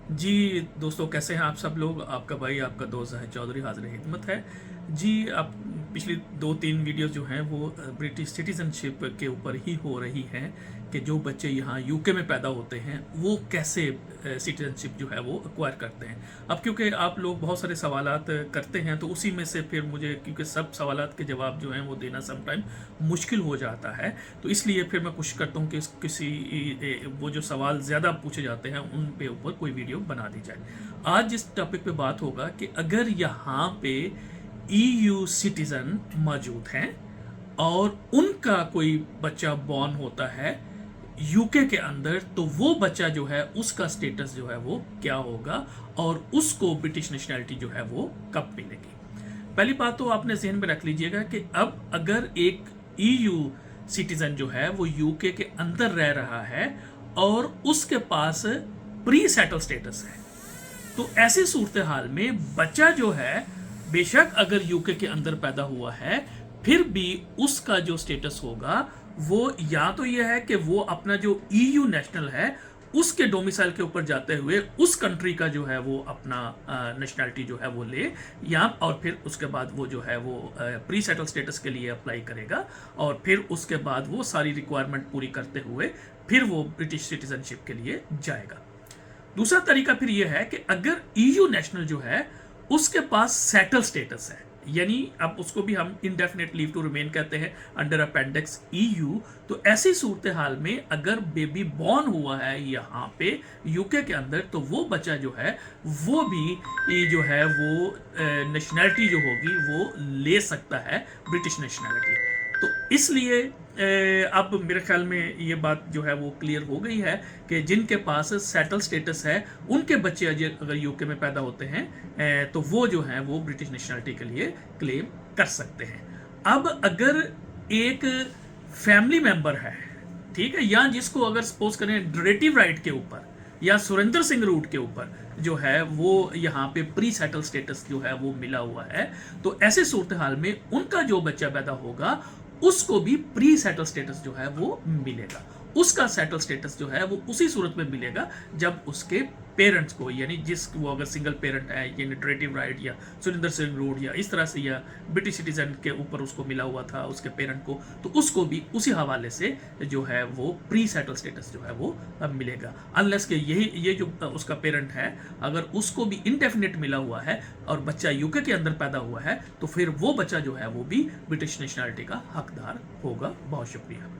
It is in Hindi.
जी दोस्तों, कैसे हैं आप सब लोग। आपका भाई, आपका दोस्त है चौधरी हाजिर खिदमत है। जी, आप पिछली 2-3 वीडियोस जो हैं वो ब्रिटिश सिटीजनशिप के ऊपर ही हो रही हैं कि जो बच्चे यहाँ यूके में पैदा होते हैं वो कैसे सिटीजनशिप जो है वो एक्वायर करते हैं। अब क्योंकि आप लोग बहुत सारे सवालात करते हैं तो उसी में से फिर मुझे, क्योंकि सब सवालात के जवाब जो हैं वो देना समटाइम मुश्किल हो जाता है, तो इसलिए फिर मैं कोशिश करता हूँ कि वो जो सवाल ज़्यादा पूछे जाते हैं उन पे ऊपर कोई वीडियो बना दी जाए। आज जिस टॉपिक पे बात होगा कि अगर यहाँ पे ईयू सिटीजन मौजूद हैं और उनका कोई बच्चा बॉर्न होता है यूके के अंदर, तो वो बच्चा जो है उसका स्टेटस जो है वो क्या होगा और उसको ब्रिटिश नेशनैलिटी जो है वो कब मिलेगी। पहली बात तो आपने जहन में रख लीजिएगा कि अब अगर एक ईयू सिटीजन जो है वो यूके के अंदर रह रहा है और उसके पास प्री सेटल स्टेटस है, तो ऐसी सूरत हाल में बच्चा जो है बेशक अगर यूके के अंदर पैदा हुआ है, फिर भी उसका जो स्टेटस होगा वो या तो यह है कि वो अपना जो ईयू नेशनल है उसके डोमिसाइल के ऊपर जाते हुए उस कंट्री का जो है वो अपना नेशनैलिटी जो है वो ले, या और फिर उसके बाद वो जो है वो प्री सेटल स्टेटस के लिए अप्लाई करेगा और फिर उसके बाद वो सारी रिक्वायरमेंट पूरी करते हुए फिर वो ब्रिटिश सिटीजनशिप के लिए जाएगा। दूसरा तरीका फिर यह है कि अगर ईयू नेशनल जो है उसके पास सेटल स्टेटस है, यानी अब उसको भी हम इंडेफिनेट लीव टू रिमेन कहते हैं अंडर अपेंडिक्स ईयू, तो ऐसी सूरत हाल में अगर बेबी बॉर्न हुआ है यहाँ पे यूके के अंदर, तो वो बच्चा जो है वो भी जो है वो नेशनैलिटी जो होगी वो ले सकता है, ब्रिटिश नेशनैलिटी। तो इसलिए अब मेरे ख्याल में ये बात जो है वो क्लियर हो गई है कि जिनके पास सेटल स्टेटस है उनके बच्चे अगर यूके में पैदा होते हैं तो वो जो है वो ब्रिटिश नेशनैलिटी के लिए क्लेम कर सकते हैं। अब अगर एक फैमिली मेंबर है, ठीक है, या जिसको अगर सपोज करें डरेटिव राइट के ऊपर या सुरेंद्र सिंह रूट के ऊपर जो है वो यहाँ पे प्री सेटल स्टेटस जो है वो मिला हुआ है, तो ऐसे सूरत हाल में उनका जो बच्चा पैदा होगा उसको भी प्री सेटल स्टेटस जो है वो मिलेगा। उसका सेटल स्टेटस जो है वो उसी सूरत में मिलेगा जब उसके पेरेंट्स को, यानी जिस वो अगर सिंगल पेरेंट है, यानी डरेटिव राइट या सुरेंद्र सिंह रूट या इस तरह से, या ब्रिटिश सिटीजन के ऊपर उसको मिला हुआ था उसके पेरेंट को, तो उसको भी उसी हवाले से जो है वो प्री सेटल स्टेटस जो है वो अब मिलेगा। अनलेस के ये जो उसका पेरेंट है अगर उसको भी इनडेफिनेट मिला हुआ है और बच्चा यूके के अंदर पैदा हुआ है, तो फिर वो बच्चा जो है वो भी ब्रिटिश नेशनैलिटी का हकदार होगा। बहुत शुक्रिया।